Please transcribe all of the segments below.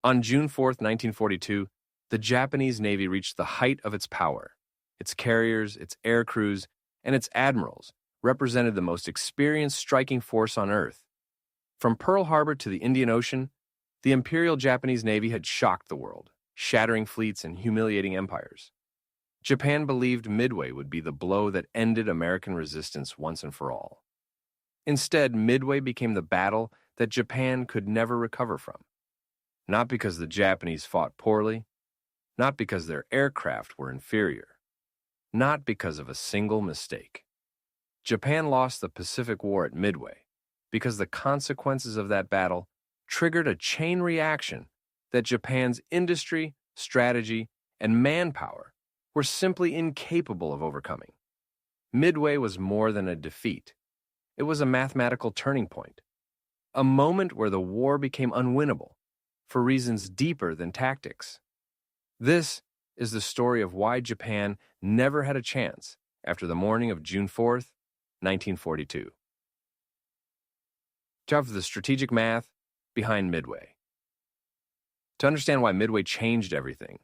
On June 4th, 1942, the Japanese Navy reached the height of its power. Its carriers, its air crews, and its admirals represented the most experienced striking force on Earth. From Pearl Harbor to the Indian Ocean, the Imperial Japanese Navy had shocked the world, shattering fleets and humiliating empires. Japan believed Midway would be the blow that ended American resistance once and for all. Instead, Midway became the battle that Japan could never recover from. Not because the Japanese fought poorly, not because their aircraft were inferior, not because of a single mistake. Japan lost the Pacific War at Midway because the consequences of that battle triggered a chain reaction that Japan's industry, strategy, and manpower were simply incapable of overcoming. Midway was more than a defeat. It was a mathematical turning point, a moment where the war became unwinnable for reasons deeper than tactics. This is the story of why Japan never had a chance after the morning of June 4th, 1942. Time for the strategic math behind Midway. To understand why Midway changed everything,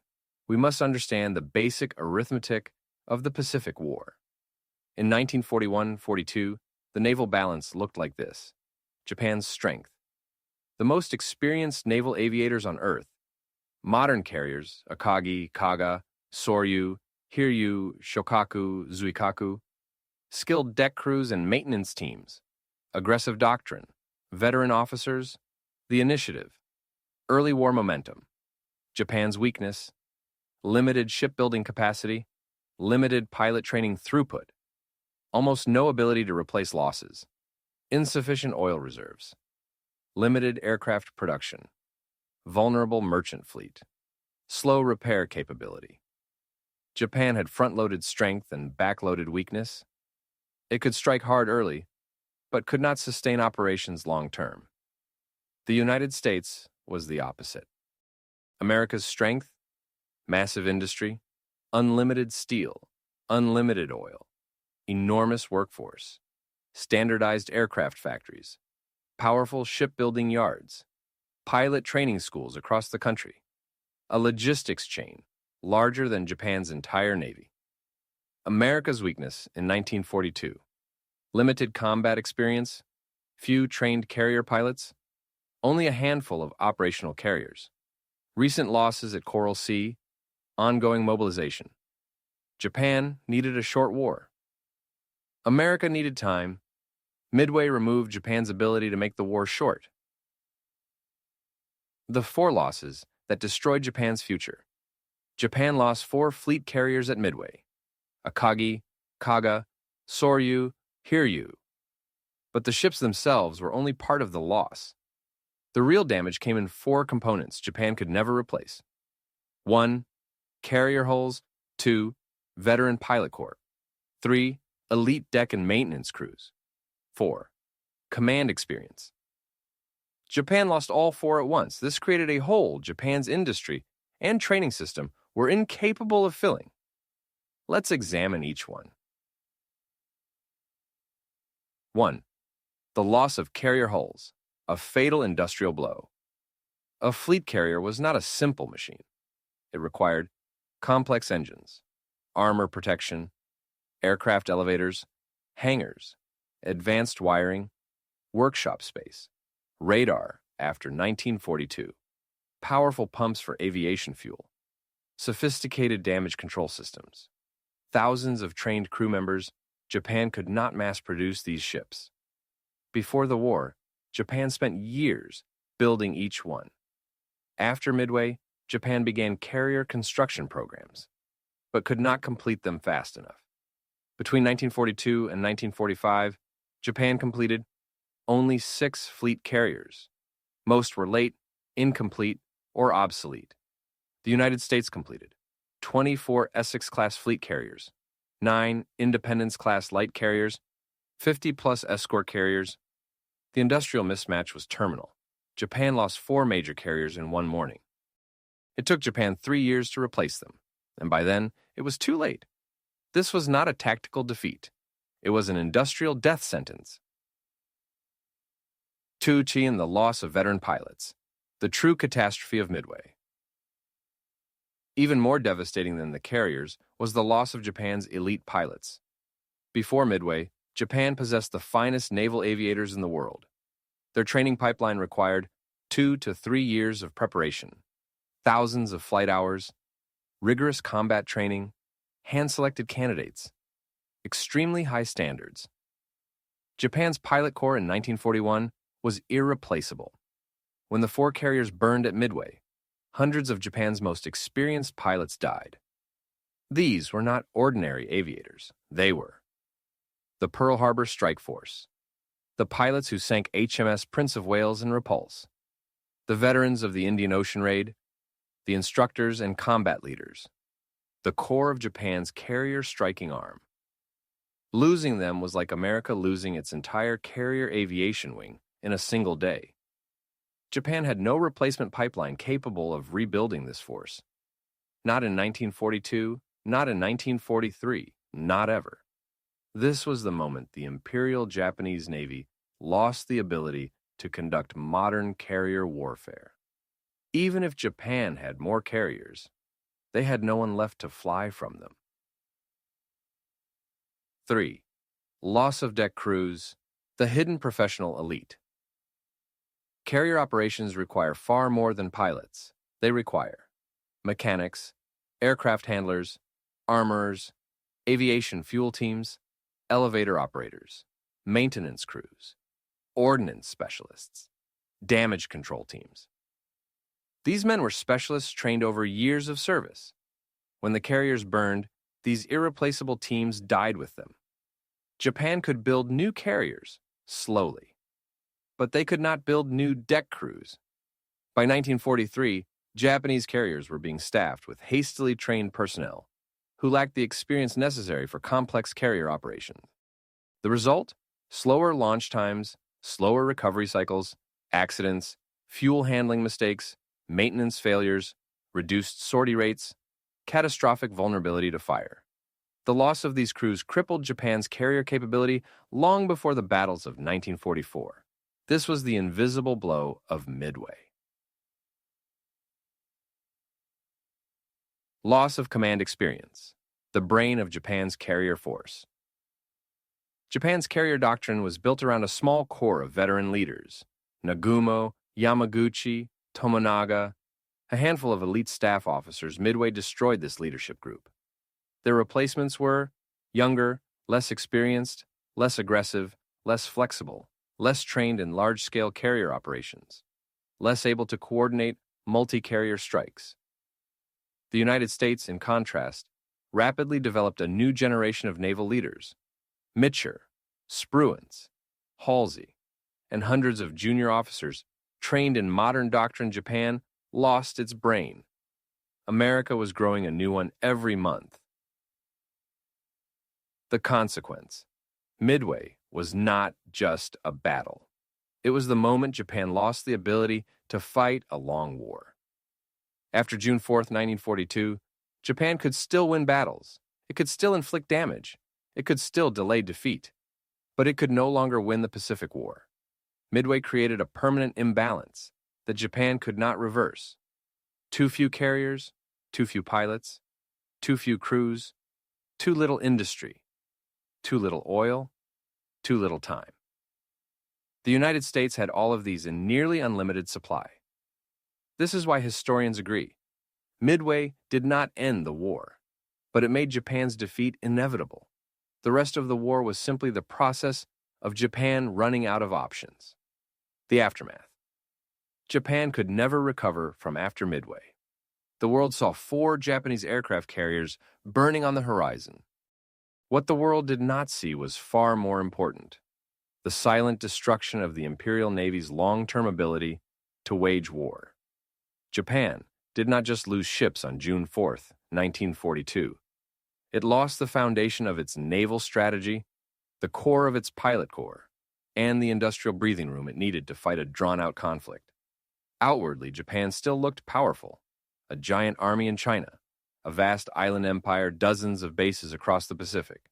we must understand the basic arithmetic of the Pacific War. In 1941-42, the naval balance looked like this: Japan's strength. The most experienced naval aviators on Earth, modern carriers, Akagi, Kaga, Soryu, Hiryu, Shokaku, Zuikaku, skilled deck crews and maintenance teams, aggressive doctrine, veteran officers, the initiative, early war momentum, Japan's weakness, limited shipbuilding capacity, limited pilot training throughput, almost no ability to replace losses, insufficient oil reserves, limited aircraft production, vulnerable merchant fleet, slow repair capability. Japan had front-loaded strength and back-loaded weakness. It could strike hard early, but could not sustain operations long-term. The United States was the opposite. America's strength, massive industry, unlimited steel, unlimited oil, enormous workforce, standardized aircraft factories, powerful shipbuilding yards, pilot training schools across the country, a logistics chain larger than Japan's entire navy. America's weakness in 1942: limited combat experience, few trained carrier pilots, only a handful of operational carriers, recent losses at Coral Sea, ongoing mobilization. Japan needed a short war. America needed time. Midway removed Japan's ability to make the war short. The 4 losses that destroyed Japan's future. Japan lost 4 fleet carriers at Midway: Akagi, Kaga, Soryu, Hiryu. But the ships themselves were only part of the loss. The real damage came in 4 components Japan could never replace. 1. Carrier hulls. 2. Veteran pilot corps. 3. Elite deck and maintenance crews. 4. Command experience. Japan lost all 4 at once. This created a hole Japan's industry and training system were incapable of filling. Let's examine each one. 1. The loss of carrier hulls, a fatal industrial blow. A fleet carrier was not a simple machine. It required complex engines, armor protection, aircraft elevators, hangars, advanced wiring, workshop space, radar after 1942, powerful pumps for aviation fuel, sophisticated damage control systems, thousands of trained crew members. Japan could not mass-produce these ships. Before the war, Japan spent years building each one. After Midway, Japan began carrier construction programs, but could not complete them fast enough. Between 1942 and 1945, Japan completed only 6 fleet carriers. Most were late, incomplete, or obsolete. The United States completed 24 Essex-class fleet carriers, 9 Independence-class light carriers, 50-plus escort carriers. The industrial mismatch was terminal. Japan lost 4 major carriers in one morning. It took Japan 3 years to replace them, and by then, it was too late. This was not a tactical defeat. It was an industrial death sentence. 2. And the loss of veteran pilots. The true catastrophe of Midway. Even more devastating than the carriers was the loss of Japan's elite pilots. Before Midway, Japan possessed the finest naval aviators in the world. Their training pipeline required 2 to 3 years of preparation, thousands of flight hours, rigorous combat training, hand-selected candidates, extremely high standards. Japan's pilot corps in 1941 was irreplaceable. When the 4 carriers burned at Midway, hundreds of Japan's most experienced pilots died. These were not ordinary aviators. They were the Pearl Harbor Strike Force, the pilots who sank HMS Prince of Wales and Repulse, the veterans of the Indian Ocean Raid, the instructors and combat leaders, the core of Japan's carrier striking arm. Losing them was like America losing its entire carrier aviation wing in a single day. Japan had no replacement pipeline capable of rebuilding this force. Not in 1942, not in 1943, not ever. This was the moment the Imperial Japanese Navy lost the ability to conduct modern carrier warfare. Even if Japan had more carriers, they had no one left to fly from them. 3. Loss of deck crews, the hidden professional elite. Carrier operations require far more than pilots. They require mechanics, aircraft handlers, armorers, aviation fuel teams, elevator operators, maintenance crews, ordnance specialists, damage control teams. These men were specialists trained over years of service. When the carriers burned, these irreplaceable teams died with them. Japan could build new carriers slowly, but they could not build new deck crews. By 1943, Japanese carriers were being staffed with hastily trained personnel who lacked the experience necessary for complex carrier operations. The result? Slower launch times, slower recovery cycles, accidents, fuel handling mistakes, maintenance failures, reduced sortie rates, catastrophic vulnerability to fire. The loss of these crews crippled Japan's carrier capability long before the battles of 1944. This was the invisible blow of Midway. Loss of command experience, the brain of Japan's carrier force. Japan's carrier doctrine was built around a small core of veteran leaders: Nagumo, Yamaguchi, Tomonaga. A handful of elite staff officers. Midway destroyed this leadership group. Their replacements were younger, less experienced, less aggressive, less flexible, less trained in large-scale carrier operations, less able to coordinate multi-carrier strikes. The United States, in contrast, rapidly developed a new generation of naval leaders. Mitcher, Spruance, Halsey, and hundreds of junior officers trained in modern doctrine. Japan lost its brain. America was growing a new one every month. The consequence: Midway was not just a battle. It was the moment Japan lost the ability to fight a long war. After June 4, 1942, Japan could still win battles. It could still inflict damage. It could still delay defeat. But it could no longer win the Pacific War. Midway created a permanent imbalance that Japan could not reverse. Too few carriers, too few pilots, too few crews, too little industry, too little oil, too little time. The United States had all of these in nearly unlimited supply. This is why historians agree. Midway did not end the war, but it made Japan's defeat inevitable. The rest of the war was simply the process of Japan running out of options. The aftermath. Japan could never recover from after Midway. The world saw 4 Japanese aircraft carriers burning on the horizon. What the world did not see was far more important: the silent destruction of the Imperial Navy's long-term ability to wage war. Japan did not just lose ships on June 4, 1942. It lost the foundation of its naval strategy, the core of its pilot corps, and the industrial breathing room it needed to fight a drawn-out conflict. Outwardly, Japan still looked powerful: a giant army in China, a vast island empire, dozens of bases across the Pacific.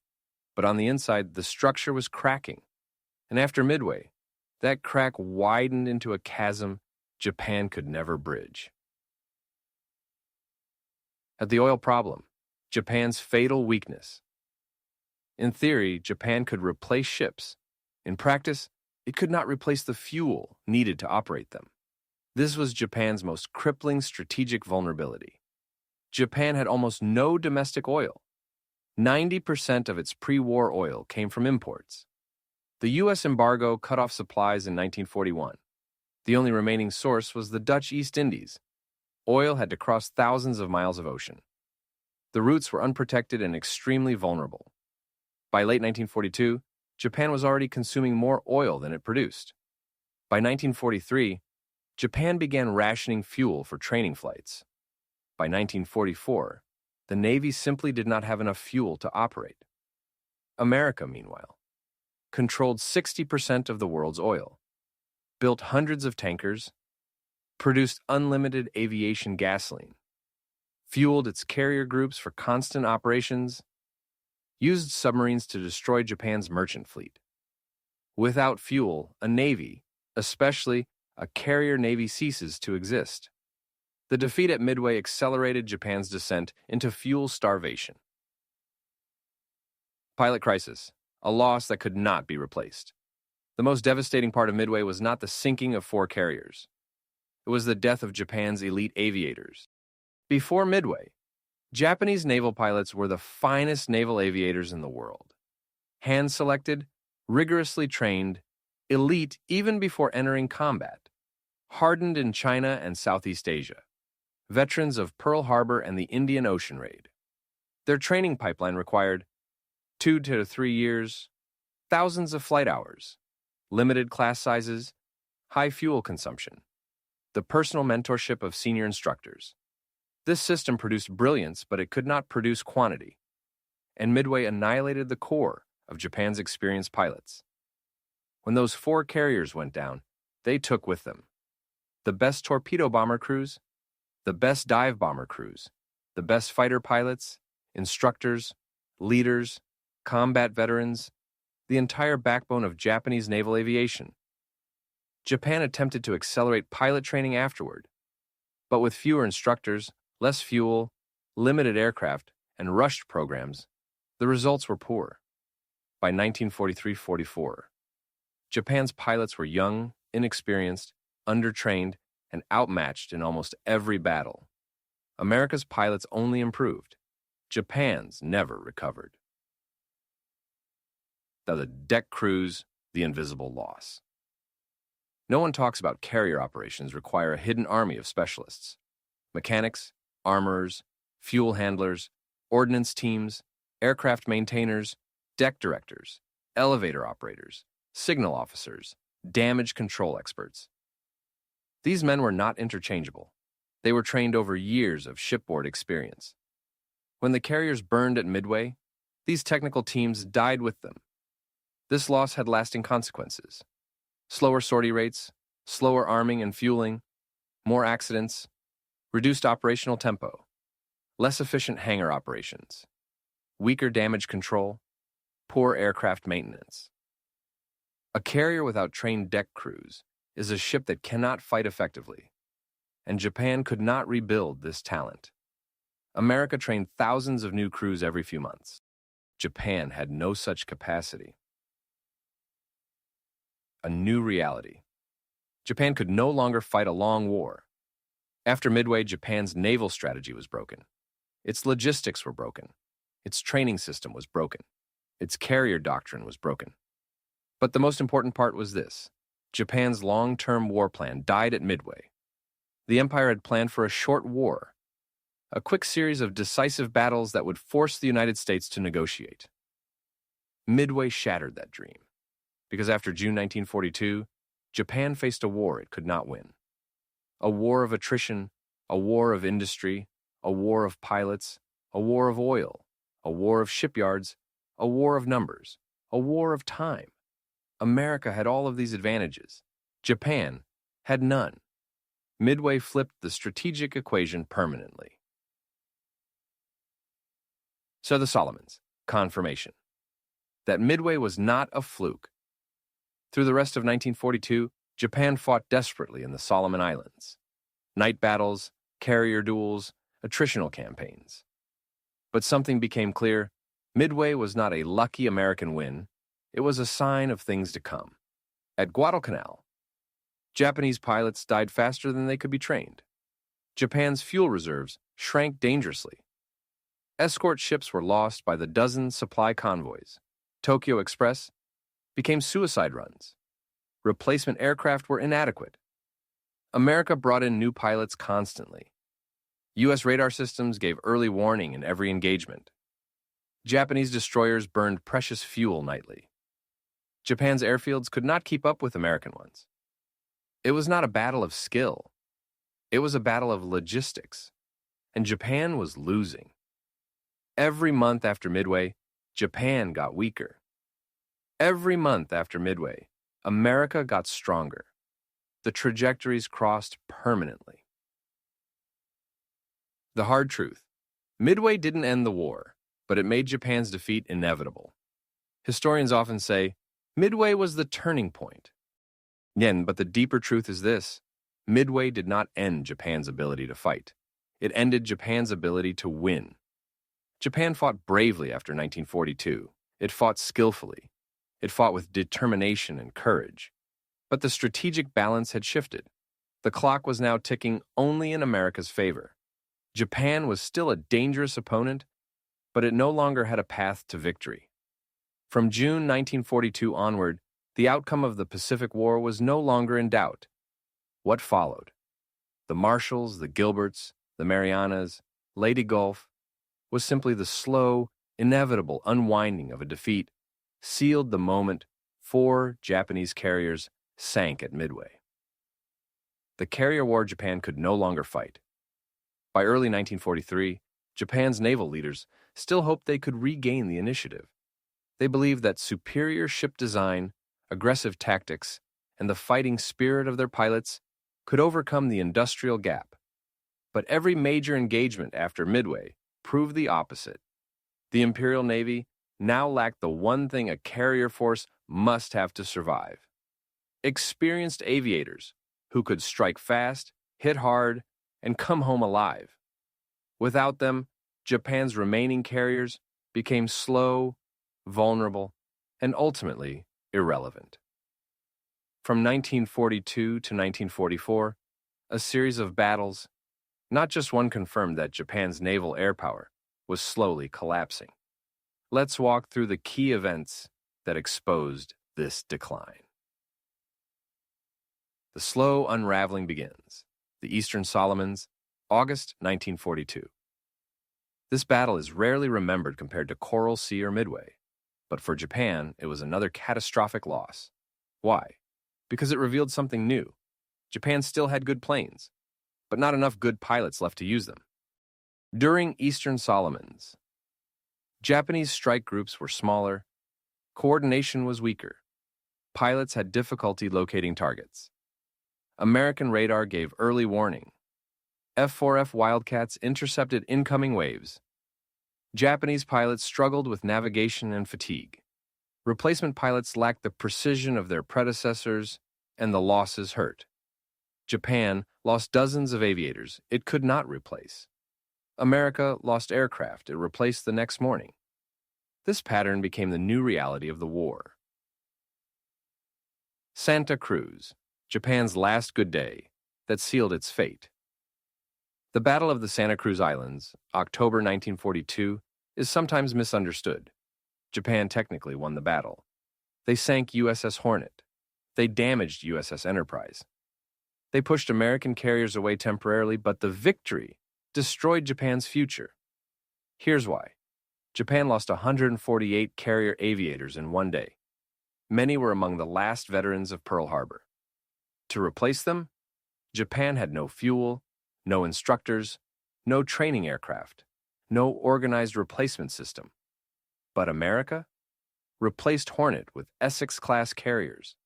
But on the inside, the structure was cracking. And after Midway, that crack widened into a chasm Japan could never bridge. At the oil problem, Japan's fatal weakness. In theory, Japan could replace ships. In practice, it could not replace the fuel needed to operate them. This was Japan's most crippling strategic vulnerability. Japan had almost no domestic oil. 90% of its pre-war oil came from imports. The U.S. embargo cut off supplies in 1941. The only remaining source was the Dutch East Indies. Oil had to cross thousands of miles of ocean. The routes were unprotected and extremely vulnerable. By late 1942, Japan was already consuming more oil than it produced. By 1943, Japan began rationing fuel for training flights. By 1944, the Navy simply did not have enough fuel to operate. America, meanwhile, controlled 60% of the world's oil, built hundreds of tankers, produced unlimited aviation gasoline, fueled its carrier groups for constant operations, used submarines to destroy Japan's merchant fleet. Without fuel, a navy, especially a carrier navy, ceases to exist. The defeat at Midway accelerated Japan's descent into fuel starvation. Pilot crisis, a loss that could not be replaced. The most devastating part of Midway was not the sinking of 4 carriers. It was the death of Japan's elite aviators. Before Midway, Japanese naval pilots were the finest naval aviators in the world. Hand-selected, rigorously trained, elite even before entering combat, hardened in China and Southeast Asia, veterans of Pearl Harbor and the Indian Ocean raid. Their training pipeline required 2 to 3 years, thousands of flight hours, limited class sizes, high fuel consumption, the personal mentorship of senior instructors. This system produced brilliance, but it could not produce quantity, and Midway annihilated the core of Japan's experienced pilots. When those 4 carriers went down, they took with them the best torpedo bomber crews, the best dive bomber crews, the best fighter pilots, instructors, leaders, combat veterans, the entire backbone of Japanese naval aviation. Japan attempted to accelerate pilot training afterward, but with fewer instructors, less fuel, limited aircraft, and rushed programs, the results were poor. By 1943-44, Japan's pilots were young, inexperienced, undertrained, and outmatched in almost every battle. America's pilots only improved. Japan's never recovered. The deck crews, the invisible loss. No one talks about carrier operations require a hidden army of specialists. Mechanics, armorers, fuel handlers, ordnance teams, aircraft maintainers, deck directors, elevator operators, signal officers, damage control experts. These men were not interchangeable. They were trained over years of shipboard experience. When the carriers burned at Midway, these technical teams died with them. This loss had lasting consequences. Slower sortie rates, slower arming and fueling, more accidents, reduced operational tempo, less efficient hangar operations, weaker damage control, poor aircraft maintenance. A carrier without trained deck crews is a ship that cannot fight effectively, and Japan could not rebuild this talent. America trained thousands of new crews every few months. Japan had no such capacity. A new reality. Japan could no longer fight a long war. After Midway, Japan's naval strategy was broken. Its logistics were broken. Its training system was broken. Its carrier doctrine was broken. But the most important part was this: Japan's long-term war plan died at Midway. The empire had planned for a short war, a quick series of decisive battles that would force the United States to negotiate. Midway shattered that dream, because after June 1942, Japan faced a war it could not win. A war of attrition, a war of industry, a war of pilots, a war of oil, a war of shipyards, a war of numbers, a war of time. America had all of these advantages. Japan had none. Midway flipped the strategic equation permanently. So the Solomons, confirmation that Midway was not a fluke. Through the rest of 1942, Japan fought desperately in the Solomon Islands. Night battles, carrier duels, attritional campaigns. But something became clear. Midway was not a lucky American win. It was a sign of things to come. At Guadalcanal, Japanese pilots died faster than they could be trained. Japan's fuel reserves shrank dangerously. Escort ships were lost by the dozen supply convoys. Tokyo Express became suicide runs. Replacement aircraft were inadequate. America brought in new pilots constantly. U.S. radar systems gave early warning in every engagement. Japanese destroyers burned precious fuel nightly. Japan's airfields could not keep up with American ones. It was not a battle of skill. It was a battle of logistics. And Japan was losing. Every month after Midway, Japan got weaker. Every month after Midway, America got stronger. The trajectories crossed permanently. The hard truth. Midway didn't end the war, but it made Japan's defeat inevitable. Historians often say, Midway was the turning point. But the deeper truth is this. Midway did not end Japan's ability to fight. It ended Japan's ability to win. Japan fought bravely after 1942. It fought skillfully. It fought with determination and courage. But the strategic balance had shifted. The clock was now ticking only in America's favor. Japan was still a dangerous opponent, but it no longer had a path to victory. From June 1942 onward, the outcome of the Pacific War was no longer in doubt. What followed? The Marshalls, the Gilberts, the Marianas, Leyte Gulf, was simply the slow, inevitable unwinding of a defeat, sealed the moment 4 Japanese carriers sank at Midway. The carrier war Japan could no longer fight. By early 1943, Japan's naval leaders still hoped they could regain the initiative. They believed that superior ship design, aggressive tactics, and the fighting spirit of their pilots could overcome the industrial gap. But every major engagement after Midway proved the opposite. The Imperial Navy now lacked the one thing a carrier force must have to survive: experienced aviators who could strike fast, hit hard, and come home alive. Without them, Japan's remaining carriers became slow, vulnerable, and ultimately irrelevant. From 1942 to 1944, a series of battles, not just one, confirmed that Japan's naval air power was slowly collapsing. Let's walk through the key events that exposed this decline. The slow unraveling begins. The Eastern Solomons, August 1942. This battle is rarely remembered compared to Coral Sea or Midway, but for Japan, it was another catastrophic loss. Why? Because it revealed something new. Japan still had good planes, but not enough good pilots left to use them. During Eastern Solomons, Japanese strike groups were smaller, coordination was weaker, pilots had difficulty locating targets. American radar gave early warning. F-4F Wildcats intercepted incoming waves. Japanese pilots struggled with navigation and fatigue. Replacement pilots lacked the precision of their predecessors, and the losses hurt. Japan lost dozens of aviators it could not replace. America lost aircraft it replaced the next morning. This pattern became the new reality of the war. Santa Cruz, Japan's last good day, that sealed its fate. The Battle of the Santa Cruz Islands, October 1942, is sometimes misunderstood. Japan technically won the battle. They sank USS Hornet. They damaged USS Enterprise. They pushed American carriers away temporarily, but the victory destroyed Japan's future. Here's why. Japan lost 148 carrier aviators in one day. Many were among the last veterans of Pearl Harbor. To replace them, Japan had no fuel, no instructors, no training aircraft, no organized replacement system. But America replaced Hornet with Essex-class carriers,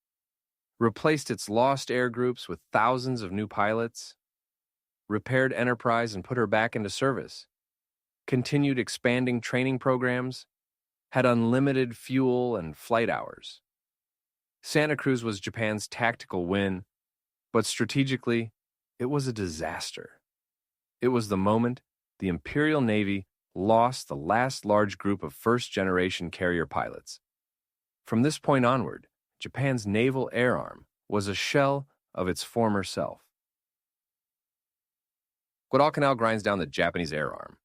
replaced its lost air groups with thousands of new pilots, repaired Enterprise and put her back into service, continued expanding training programs, had unlimited fuel and flight hours. Santa Cruz was Japan's tactical win, but strategically, it was a disaster. It was the moment the Imperial Navy lost the last large group of first-generation carrier pilots. From this point onward, Japan's naval air arm was a shell of its former self. Guadalcanal grinds down the Japanese air arm.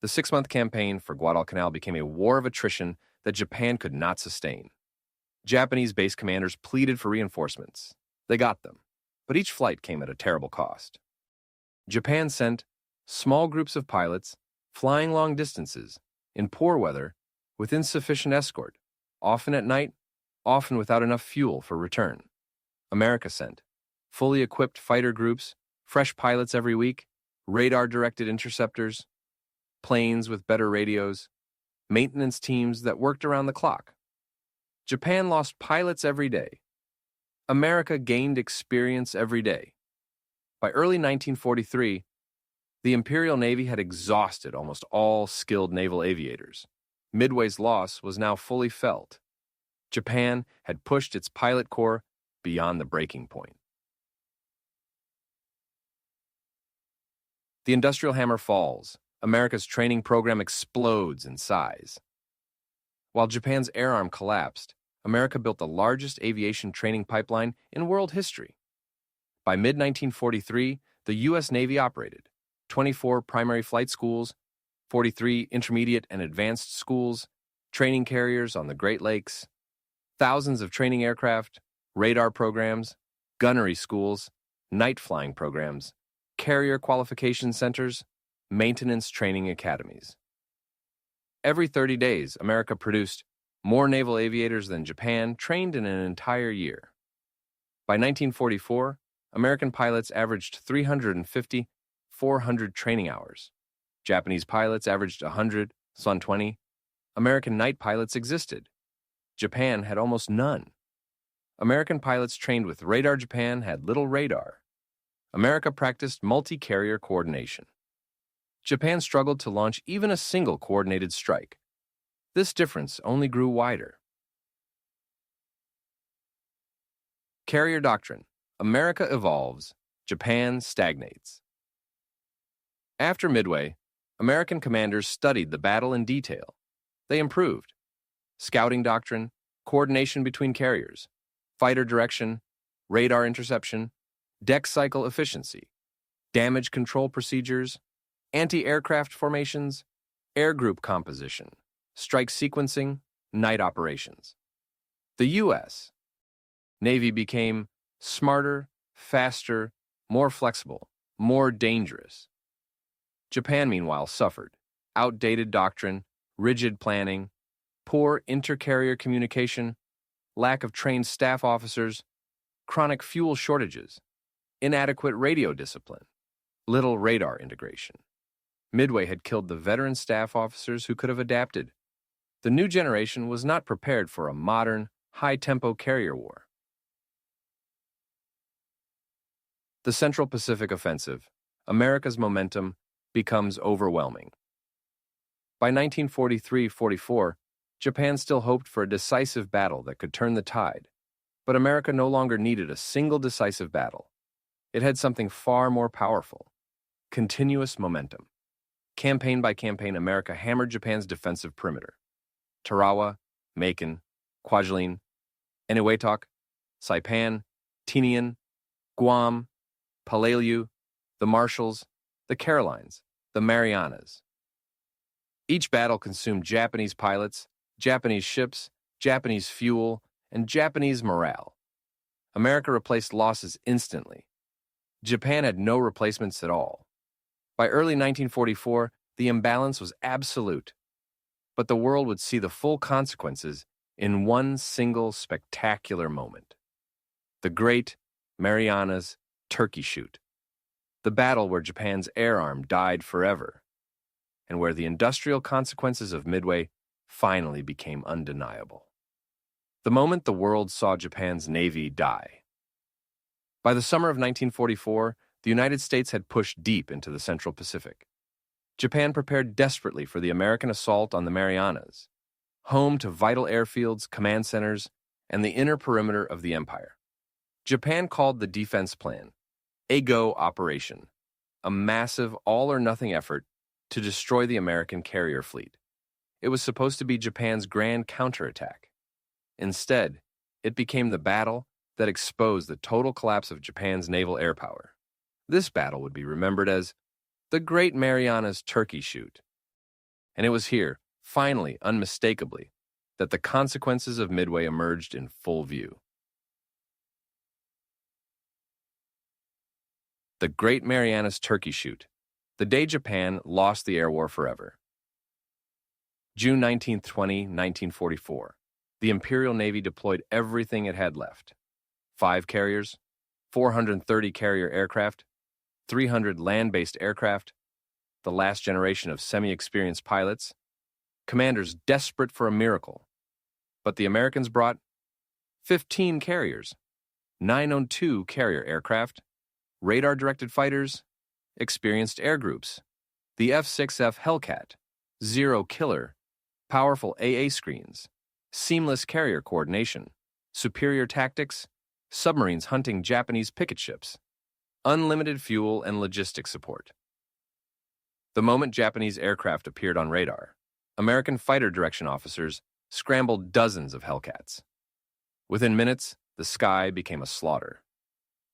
The 6-month campaign for Guadalcanal became a war of attrition that Japan could not sustain. Japanese base commanders pleaded for reinforcements. They got them, but each flight came at a terrible cost. Japan sent small groups of pilots flying long distances in poor weather with insufficient escort, often at night, often without enough fuel for return. America sent fully equipped fighter groups, fresh pilots every week, radar-directed interceptors, planes with better radios, maintenance teams that worked around the clock. Japan lost pilots every day. America gained experience every day. By early 1943, the Imperial Navy had exhausted almost all skilled naval aviators. Midway's loss was now fully felt. Japan had pushed its pilot corps beyond the breaking point. The industrial hammer falls. America's training program explodes in size. While Japan's air arm collapsed, America built the largest aviation training pipeline in world history. By mid-1943, the U.S. Navy operated 24 primary flight schools, 43 intermediate and advanced schools, training carriers on the Great Lakes, thousands of training aircraft, radar programs, gunnery schools, night flying programs, carrier qualification centers, maintenance training academies. Every 30 days, America produced more naval aviators than Japan trained in an entire year. By 1944, American pilots averaged 350, 400 training hours. Japanese pilots averaged 100, 120. American night pilots existed. Japan had almost none. American pilots trained with radar. Japan had little radar. America practiced multi-carrier coordination. Japan struggled to launch even a single coordinated strike. This difference only grew wider. Carrier doctrine. America evolves, Japan stagnates. After Midway, American commanders studied the battle in detail. They improved. Scouting doctrine, coordination between carriers, fighter direction, radar interception, deck cycle efficiency, damage control procedures, anti-aircraft formations, air group composition, strike sequencing, night operations. The U.S. Navy became smarter, faster, more flexible, more dangerous. Japan, meanwhile, suffered outdated doctrine, rigid planning, poor inter-carrier communication, lack of trained staff officers, chronic fuel shortages, inadequate radio discipline, little radar integration. Midway had killed the veteran staff officers who could have adapted. The new generation was not prepared for a modern, high-tempo carrier war. The Central Pacific Offensive, America's momentum, becomes overwhelming. By 1943-44, Japan still hoped for a decisive battle that could turn the tide, but America no longer needed a single decisive battle. It had something far more powerful: continuous momentum. Campaign by campaign, America hammered Japan's defensive perimeter. Tarawa, Macon, Kwajalein, Eniwetok, Saipan, Tinian, Guam, Palaleu, the Marshalls, the Carolines, the Marianas. Each battle consumed Japanese pilots, Japanese ships, Japanese fuel, and Japanese morale. America replaced losses instantly. Japan had no replacements at all. By early 1944, the imbalance was absolute, but the world would see the full consequences in one single spectacular moment. The Great Marianas Turkey Shoot, the battle where Japan's air arm died forever, and where the industrial consequences of Midway finally became undeniable. The moment the world saw Japan's Navy die. By the summer of 1944, the United States had pushed deep into the Central Pacific. Japan prepared desperately for the American assault on the Marianas, home to vital airfields, command centers, and the inner perimeter of the empire. Japan called the defense plan Eigo Operation, a massive all-or-nothing effort to destroy the American carrier fleet. It was supposed to be Japan's grand counterattack. Instead, it became the battle that exposed the total collapse of Japan's naval air power. This battle would be remembered as the Great Marianas Turkey Shoot. And it was here, finally, unmistakably, that the consequences of Midway emerged in full view. The Great Marianas Turkey Shoot, the day Japan lost the air war forever. June 19, 1944, the Imperial Navy deployed everything it had left. 5 carriers, 430 carrier aircraft, 300 land-based aircraft, the last generation of semi-experienced pilots, commanders desperate for a miracle. But the Americans brought 15 carriers, 902 carrier aircraft, radar-directed fighters, experienced air groups, the F-6F Hellcat, Zero Killer, powerful AA screens, seamless carrier coordination, superior tactics, submarines hunting Japanese picket ships, unlimited fuel and logistics support. The moment Japanese aircraft appeared on radar, American fighter direction officers scrambled dozens of Hellcats. Within minutes, the sky became a slaughter.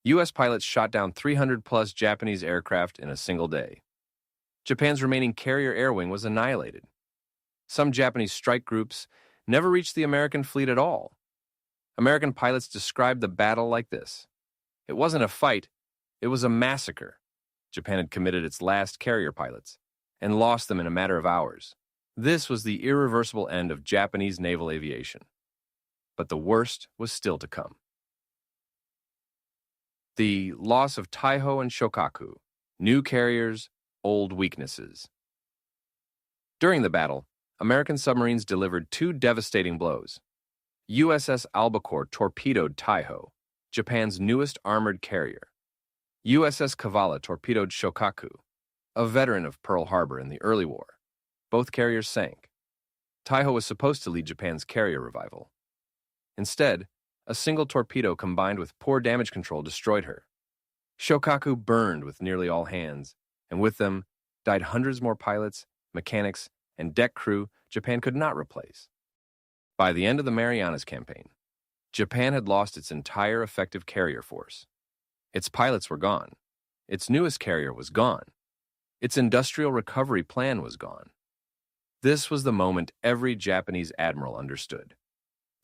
U.S. pilots shot down 300-plus Japanese aircraft in a single day. Japan's remaining carrier air wing was annihilated. Some Japanese strike groups never reached the American fleet at all. American pilots described the battle like this: "It wasn't a fight, it was a massacre." Japan had committed its last carrier pilots and lost them in a matter of hours. This was the irreversible end of Japanese naval aviation. But the worst was still to come. The loss of Taiho and Shokaku, new carriers, old weaknesses. During the battle, American submarines delivered 2 devastating blows. USS Albacore torpedoed Taiho, Japan's newest armored carrier. USS Kavala torpedoed Shokaku, a veteran of Pearl Harbor in the early war. Both carriers sank. Taiho was supposed to lead Japan's carrier revival. Instead, a single torpedo combined with poor damage control destroyed her. Shokaku burned with nearly all hands, and with them died hundreds more pilots, mechanics, and deck crew Japan could not replace. By the end of the Marianas Campaign, Japan had lost its entire effective carrier force. Its pilots were gone. Its newest carrier was gone. Its industrial recovery plan was gone. This was the moment every Japanese admiral understood.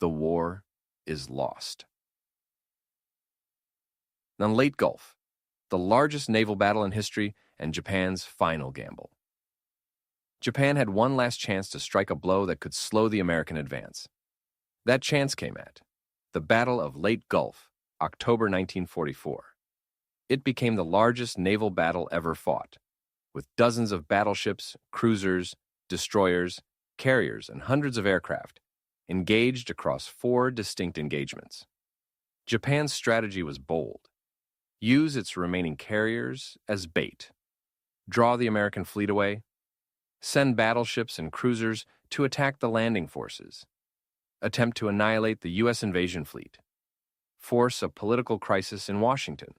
The war is lost. Now, Leyte Gulf, the largest naval battle in history and Japan's final gamble. Japan had one last chance to strike a blow that could slow the American advance. That chance came at the Battle of Leyte Gulf, October 1944. It became the largest naval battle ever fought, with dozens of battleships, cruisers, destroyers, carriers, and hundreds of aircraft engaged across 4 distinct engagements. Japan's strategy was bold. Use its remaining carriers as bait. Draw the American fleet away. Send battleships and cruisers to attack the landing forces. Attempt to annihilate the U.S. invasion fleet. Force a political crisis in Washington.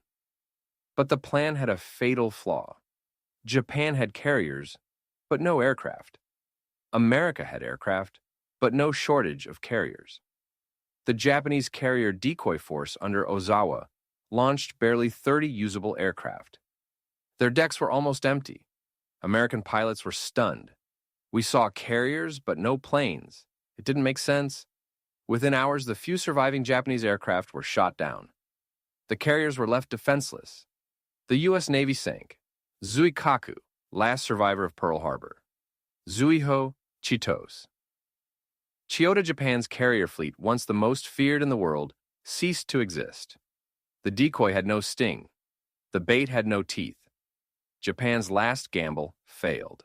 But the plan had a fatal flaw. Japan had carriers, but no aircraft. America had aircraft, but no shortage of carriers. The Japanese carrier decoy force under Ozawa launched barely 30 usable aircraft. Their decks were almost empty. American pilots were stunned. We saw carriers, but no planes. It didn't make sense. Within hours, the few surviving Japanese aircraft were shot down. The carriers were left defenseless. The U.S. Navy sank. Zuikaku, last survivor of Pearl Harbor. Zuiho Chitose. Chiyoda Japan's carrier fleet, once the most feared in the world, ceased to exist. The decoy had no sting. The bait had no teeth. Japan's last gamble failed.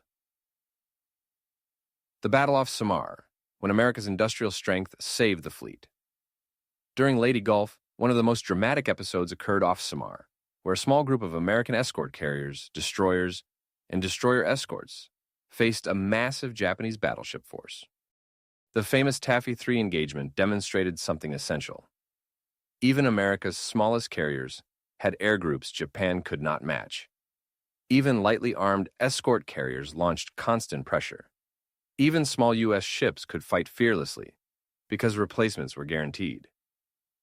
The Battle off Samar, when America's industrial strength saved the fleet. During Leyte Gulf, one of the most dramatic episodes occurred off Samar, where a small group of American escort carriers, destroyers, and destroyer escorts faced a massive Japanese battleship force. The famous Taffy 3 engagement demonstrated something essential. Even America's smallest carriers had air groups Japan could not match. Even lightly armed escort carriers launched constant pressure. Even small U.S. ships could fight fearlessly because replacements were guaranteed.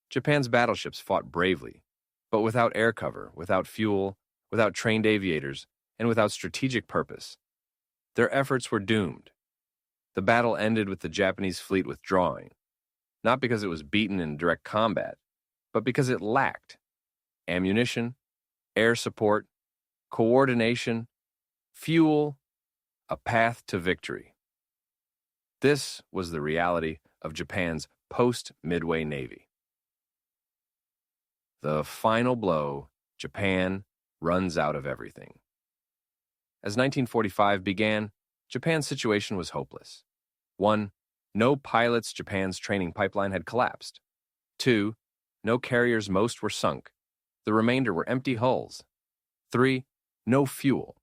Japan's battleships fought bravely, but without air cover, without fuel, without trained aviators, and without strategic purpose. Their efforts were doomed. The battle ended with the Japanese fleet withdrawing, not because it was beaten in direct combat, but because it lacked ammunition, air support, coordination, fuel, a path to victory. This was the reality of Japan's post-Midway Navy. The final blow, Japan runs out of everything. As 1945 began, Japan's situation was hopeless. 1. No pilots. Japan's training pipeline had collapsed. 2. No carriers. Most were sunk. The remainder were empty hulls. 3. No fuel.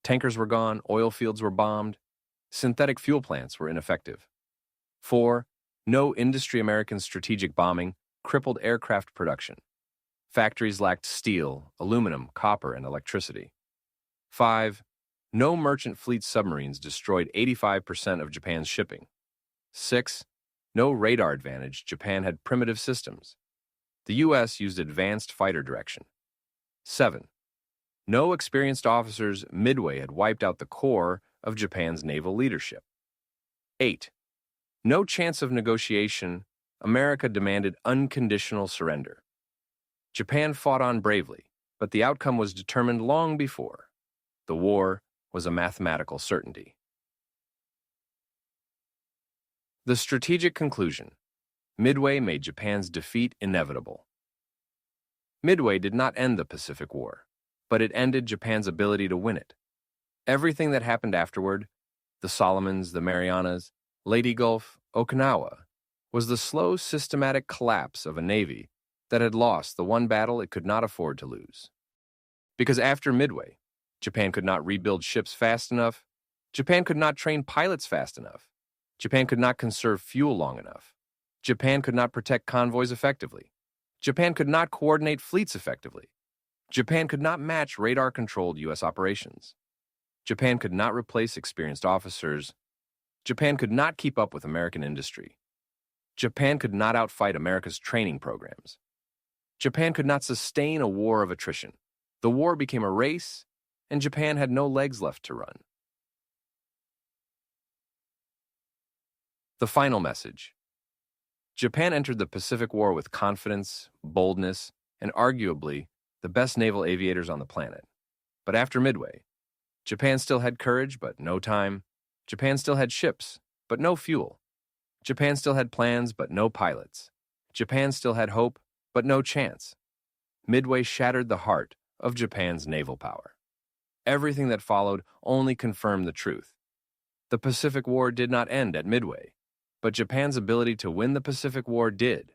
Tankers were gone, oil fields were bombed, synthetic fuel plants were ineffective. 4. No industry. American strategic bombing crippled aircraft production. Factories lacked steel, aluminum, copper, and electricity. 5. No merchant fleet. Submarines destroyed 85% of Japan's shipping. 6. No radar advantage. Japan had primitive systems. The U.S. used advanced fighter direction. 7. No experienced officers. Midway had wiped out the core of Japan's naval leadership. 8. No chance of negotiation. America demanded unconditional surrender. Japan fought on bravely, but the outcome was determined long before. The war was a mathematical certainty. The strategic conclusion. Midway made Japan's defeat inevitable. Midway did not end the Pacific War, but it ended Japan's ability to win it. Everything that happened afterward, the Solomons, the Marianas, Leyte Gulf, Okinawa, was the slow, systematic collapse of a navy that had lost the one battle it could not afford to lose. Because after Midway, Japan could not rebuild ships fast enough, Japan could not train pilots fast enough, Japan could not conserve fuel long enough, Japan could not protect convoys effectively, Japan could not coordinate fleets effectively, Japan could not match radar-controlled U.S. operations, Japan could not replace experienced officers, Japan could not keep up with American industry, Japan could not outfight America's training programs, Japan could not sustain a war of attrition. The war became a race, and Japan had no legs left to run. The final message. Japan entered the Pacific War with confidence, boldness, and arguably the best naval aviators on the planet. But after Midway, Japan still had courage, but no time. Japan still had ships, but no fuel. Japan still had plans, but no pilots. Japan still had hope, but no chance. Midway shattered the heart of Japan's naval power. Everything that followed only confirmed the truth. The Pacific War did not end at Midway, but Japan's ability to win the Pacific War did.